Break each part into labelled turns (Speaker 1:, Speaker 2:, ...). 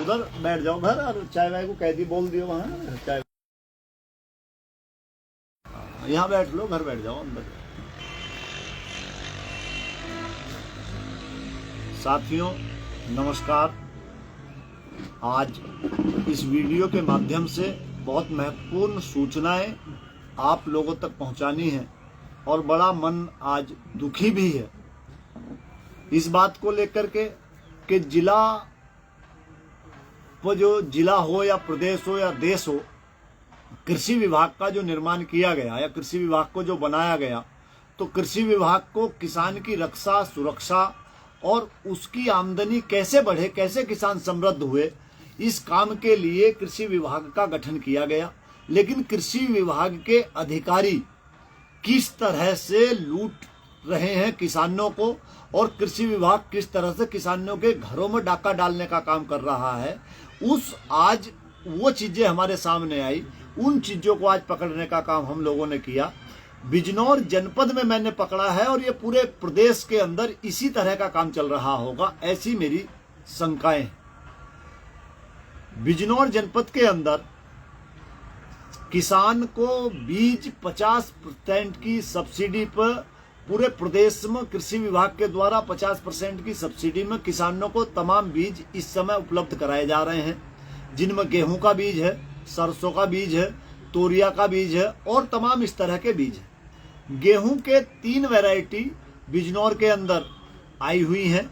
Speaker 1: उधर बैठ जाओ घर और चाय वाय को कह दी बोल दियो वहां चाय, यहाँ बैठ लो, घर बैठ जाओ अंदर। साथियों नमस्कार। आज इस वीडियो के माध्यम से बहुत महत्वपूर्ण सूचनाएं आप लोगों तक पहुंचानी है और बड़ा मन आज दुखी भी है इस बात को लेकर के कि जिला वो जो जिला हो या प्रदेश हो या देश हो, कृषि विभाग का जो निर्माण किया गया या कृषि विभाग को जो बनाया गया, तो कृषि विभाग को किसान की रक्षा सुरक्षा और उसकी आमदनी कैसे बढ़े, कैसे किसान समृद्ध हुए, इस काम के लिए कृषि विभाग का गठन किया गया। लेकिन कृषि विभाग के अधिकारी किस तरह से लूट रहे हैं किसानों को और कृषि विभाग किस तरह से किसानों के घरों में डाका डालने का काम कर रहा है, आज वो चीजें हमारे सामने आई। उन चीजों को आज पकड़ने का काम हम लोगों ने किया। बिजनौर जनपद में मैंने पकड़ा है और ये पूरे प्रदेश के अंदर इसी तरह का काम चल रहा होगा, ऐसी मेरी शंकाएं हैं। बिजनौर जनपद के अंदर किसान को बीज 50% की सब्सिडी पर पूरे प्रदेश में कृषि विभाग के द्वारा 50% की सब्सिडी में किसानों को तमाम बीज इस समय उपलब्ध कराए जा रहे हैं, जिनमें गेहूं का बीज है, सरसों का बीज है, तोरिया का बीज है और तमाम इस तरह के बीज हैं। गेहूं के 3 वैरायटी बिजनौर के अंदर आई हुई हैं।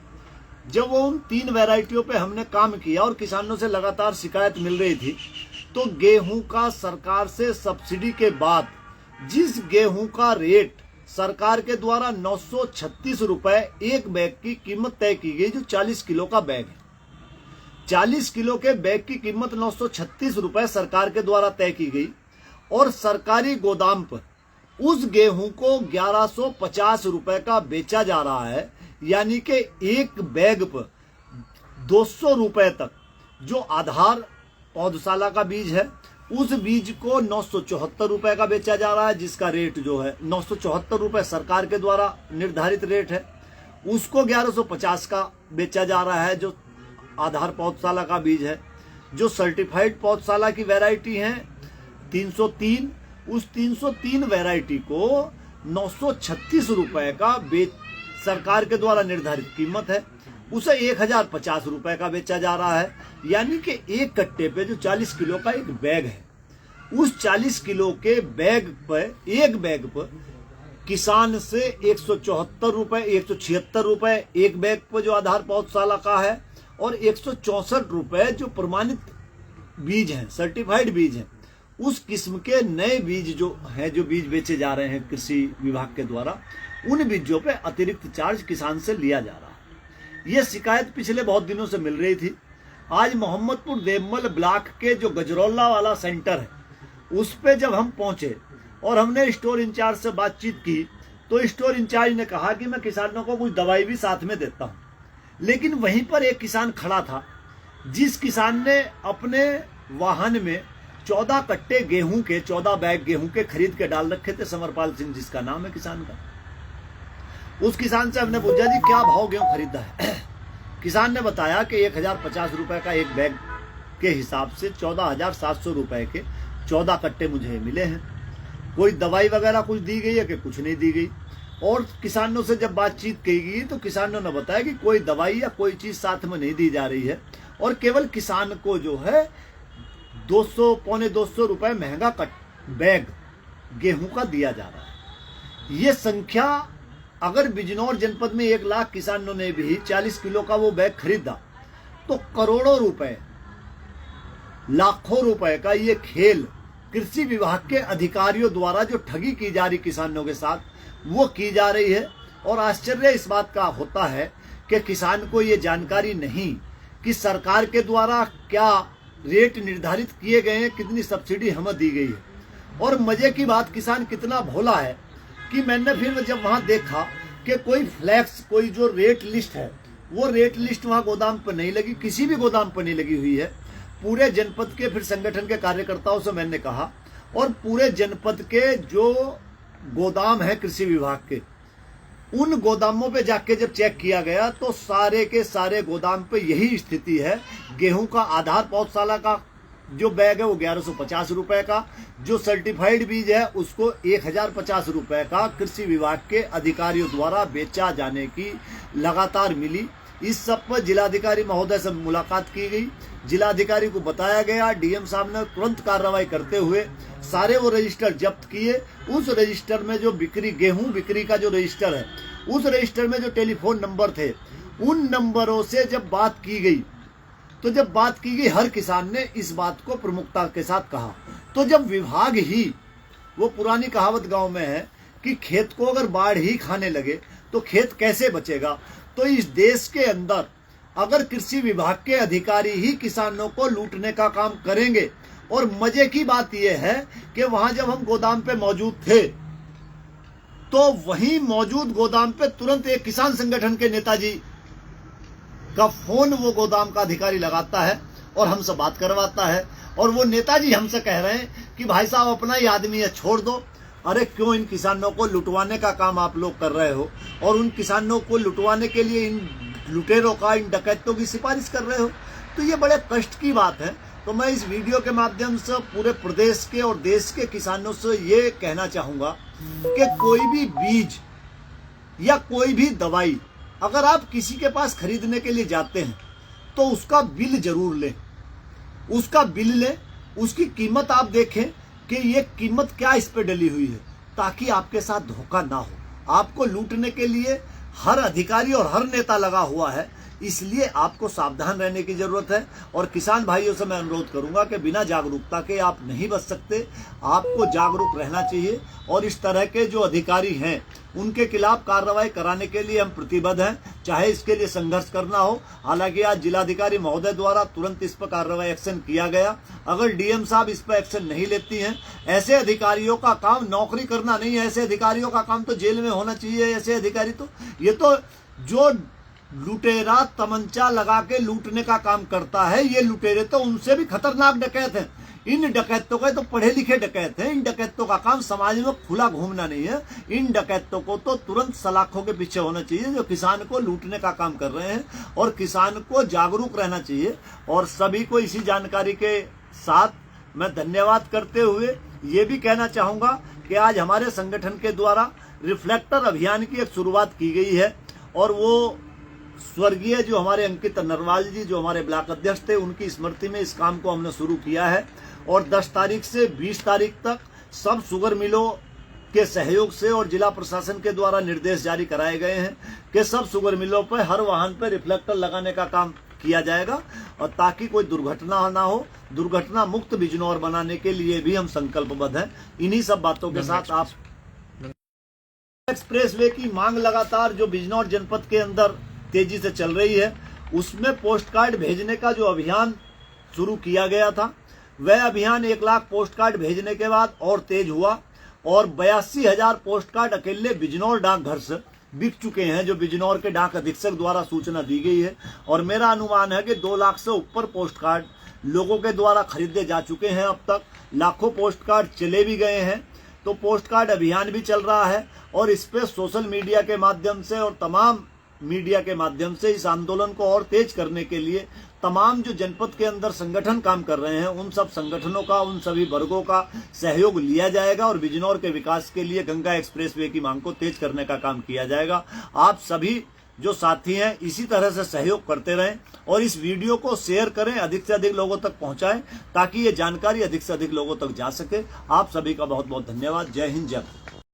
Speaker 1: जब वो उन 3 वैरायटियों पे हमने काम किया और किसानों से लगातार शिकायत मिल रही थी, तो गेहूं का सरकार से सब्सिडी के बाद जिस गेहूं का रेट सरकार के द्वारा 936 रुपए एक बैग की कीमत तय की गई, जो 40 किलो का बैग है, 40 किलो के बैग की कीमत 936 रुपए सरकार के द्वारा तय की गई और सरकारी गोदाम पर उस गेहूं को 1150 रुपए का बेचा जा रहा है। यानी कि एक बैग पर 200 रुपए तक जो आधार पौधशाला का बीज है, उस बीज को 974 रुपए का बेचा जा रहा है, जिसका रेट जो है 974 रुपए सरकार के द्वारा निर्धारित रेट है। उसको 1150 का बेचा जा रहा है जो आधार पौधशाला का बीज है। जो सर्टिफाइड पौधशाला की वैरायटी है 303, उस 303 वैरायटी को 936 रुपए का सरकार के द्वारा निर्धारित कीमत है, उसे 1050 रुपए का बेचा जा रहा है। यानी कि एक कट्टे पे जो 40 किलो का एक बैग है, उस 40 किलो के बैग पर एक बैग पर किसान से 174 रुपए 176 रुपए एक बैग पर जो आधार पौधशाला का है और 164 रुपए जो प्रमाणित बीज हैं, सर्टिफाइड बीज हैं, उस किस्म के नए बीज जो हैं, जो बीज बेचे जा रहे हैं कृषि विभाग के द्वारा, उन बीजों पे अतिरिक्त चार्ज किसान से लिया जा रहा है। यह शिकायत पिछले बहुत दिनों से मिल रही थी। आज मोहम्मदपुर देवमल ब्लॉक के जो गजरौला वाला सेंटर है, उस पे जब हम पहुंचे और हमने स्टोर इंचार्ज से बातचीत की, तो स्टोर इंचार्ज ने कहा कि मैं किसानों को कुछ दवाई भी साथ में देता हूं। लेकिन वहीं पर एक किसान खड़ा था, जिस किसान ने अपने वाहन में 14 कट्टे गेहूं के 14 बैग गेहूं के खरीद के डाल रखे थे। समरपाल सिंह जिसका नाम है किसान का। उस किसान से हमने पूछा जी क्या भाव गेहूं खरीदा है। किसान ने बताया कि 1050 रुपए का एक बैग के हिसाब से 14,700 रुपए के 14 कट्टे मुझे मिले हैं। कोई दवाई वगैरह कुछ दी गई है कि कुछ नहीं दी गई। और किसानों से जब बातचीत की गई तो किसानों ने बताया कि कोई दवाई या कोई चीज साथ में नहीं दी जा रही है और केवल किसान को जो है 200 पौने 200 रुपए महंगा बैग गेहूं का दिया जा रहा है। ये संख्या अगर बिजनौर जनपद में 1 लाख किसानों ने भी 40 किलो का वो बैग खरीदा, तो करोड़ों रुपए लाखों रुपए का ये खेल कृषि विभाग के अधिकारियों द्वारा जो ठगी की जा रही किसानों के साथ, वो की जा रही है। और आश्चर्य इस बात का होता है कि किसान को ये जानकारी नहीं कि सरकार के द्वारा क्या रेट निर्धारित किए गए हैं, कितनी सब्सिडी हमें दी गई है। और मजे की बात, किसान कितना भोला है कि मैंने फिर जब वहां देखा कि कोई फ्लैक्स, कोई जो रेट लिस्ट है, वो रेट लिस्ट वहां गोदाम पर नहीं लगी, किसी भी गोदाम पर नहीं लगी हुई है। पूरे जनपद के फिर संगठन के कार्यकर्ताओं से मैंने कहा और पूरे जनपद के जो गोदाम है कृषि विभाग के, उन गोदामों पे जाके जब चेक किया गया तो सारे के सारे गोदाम पे यही स्थिति है। गेहूं का आधार पौधशाला का जो बैग है वो 1150 रुपए का, जो सर्टिफाइड बीज है उसको 1050 रुपए का कृषि विभाग के अधिकारियों द्वारा बेचा जाने की लगातार मिली। इस सब पर जिलाधिकारी महोदय से मुलाकात की गई। जिलाधिकारी को बताया गया, डीएम साहब ने तुरंत कार्रवाई करते हुए सारे वो रजिस्टर जब्त किए। उस रजिस्टर में जो गेहूं बिक्री का जो रजिस्टर है, उस रजिस्टर में जो टेलीफोन नंबर थे, उन नंबरों से जब बात की गई तो जब बात की गई हर किसान ने इस बात को प्रमुखता के साथ कहा। तो जब विभाग ही, वो पुरानी कहावत गांव में है कि खेत को अगर बाढ़ ही खाने लगे तो खेत कैसे बचेगा। तो इस देश के अंदर अगर कृषि विभाग के अधिकारी ही किसानों को लूटने का काम करेंगे, और मजे की बात यह है कि वहां जब हम गोदाम पे मौजूद थे तो वहीं मौजूद गोदाम पे तुरंत एक किसान संगठन के नेताजी का फोन वो गोदाम का अधिकारी लगाता है और हमसे बात करवाता है, और वो नेताजी हमसे कह रहे हैं कि भाई साहब अपना ही आदमी है, छोड़ दो। अरे क्यों इन किसानों को लुटवाने का काम आप लोग कर रहे हो, और उन किसानों को लुटवाने के लिए इन लुटेरों का, इन डकैतों की सिफारिश कर रहे हो। तो ये बड़े कष्ट की बात है। तो मैं इस वीडियो के माध्यम से पूरे प्रदेश के और देश के किसानों से ये कहना चाहूंगा कि कोई भी बीज या कोई भी दवाई अगर आप किसी के पास खरीदने के लिए जाते हैं तो उसका बिल जरूर लें, उसका बिल लें, उसकी कीमत आप देखें कि ये कीमत क्या इस पे डली हुई है, ताकि आपके साथ धोखा ना हो। आपको लूटने के लिए हर अधिकारी और हर नेता लगा हुआ है, इसलिए आपको सावधान रहने की जरूरत है। और किसान भाइयों से मैं अनुरोध करूंगा कि बिना जागरूकता के आप नहीं बच सकते, आपको जागरूक रहना चाहिए। और इस तरह के जो अधिकारी हैं उनके खिलाफ कार्रवाई कराने के लिए हम प्रतिबद्ध हैं, चाहे इसके लिए संघर्ष करना हो। हालांकि आज जिलाधिकारी महोदय द्वारा तुरंत इस पर कार्रवाई एक्शन किया गया। अगर डीएम साहब इस पर एक्शन नहीं लेती हैं, ऐसे अधिकारियों का काम नौकरी करना नहीं है, ऐसे अधिकारियों का काम तो जेल में होना चाहिए। ऐसे अधिकारी तो, ये तो जो लुटेरा तमंचा लगा के लूटने का काम करता है, ये लुटेरे तो उनसे भी खतरनाक डकैत हैं। इन डकैतों का तो पढ़े लिखे डकैत हैं। इन डकैतों का काम समाज में खुला घूमना नहीं है। इन डकैतों को तो तुरंत सलाखों के पीछे होना चाहिए जो किसान को लूटने का काम कर रहे हैं, और किसान को जागरूक रहना चाहिए। और सभी को इसी जानकारी के साथ मैं धन्यवाद करते हुए ये भी कहना चाहूंगा कि आज हमारे संगठन के द्वारा रिफ्लेक्टर अभियान की एक शुरुआत की गई है, और वो स्वर्गीय जो हमारे अंकित नरवाल जी, जो हमारे ब्लॉक अध्यक्ष थे, उनकी स्मृति में इस काम को हमने शुरू किया है। और 10 तारीख से 20 तारीख तक सब शुगर मिलों के सहयोग से और जिला प्रशासन के द्वारा निर्देश जारी कराए गए हैं कि सब शुगर मिलों पर हर वाहन पर रिफ्लेक्टर लगाने का काम किया जाएगा, और ताकि कोई दुर्घटना ना हो। दुर्घटना मुक्त बिजनौर बनाने के लिए भी हम संकल्पबद्ध हैं। इन्हीं सब बातों के साथ आप एक्सप्रेसवे की मांग लगातार जो बिजनौर जनपद के अंदर तेजी से चल रही है, उसमें पोस्ट कार्ड भेजने का जो अभियान शुरू किया गया था, वह अभियान 1 लाख पोस्ट कार्ड भेजने के बाद और तेज हुआ, और 82,000 पोस्ट कार्ड अकेले बिजनौर डाकघर से बिक चुके हैं, जो बिजनौर के डाक अधीक्षक द्वारा सूचना दी गई है। और मेरा अनुमान है कि 2 लाख से ऊपर पोस्ट कार्ड लोगों के द्वारा खरीदे जा चुके हैं। अब तक लाखों पोस्ट कार्ड चले भी गए हैं। तो पोस्ट कार्ड अभियान भी चल रहा है, और इस पे सोशल मीडिया के माध्यम से और तमाम मीडिया के माध्यम से इस आंदोलन को और तेज करने के लिए तमाम जो जनपद के अंदर संगठन काम कर रहे हैं, उन सब संगठनों का, उन सभी वर्गों का सहयोग लिया जाएगा, और बिजनौर के विकास के लिए गंगा एक्सप्रेसवे की मांग को तेज करने का काम किया जाएगा। आप सभी जो साथी हैं इसी तरह से सहयोग करते रहें, और इस वीडियो को शेयर करें, अधिक से अधिक लोगों तक पहुंचाएं, ताकि ये जानकारी अधिक से अधिक लोगों तक जा सके। आप सभी का बहुत बहुत धन्यवाद। जय हिंद, जय भारत।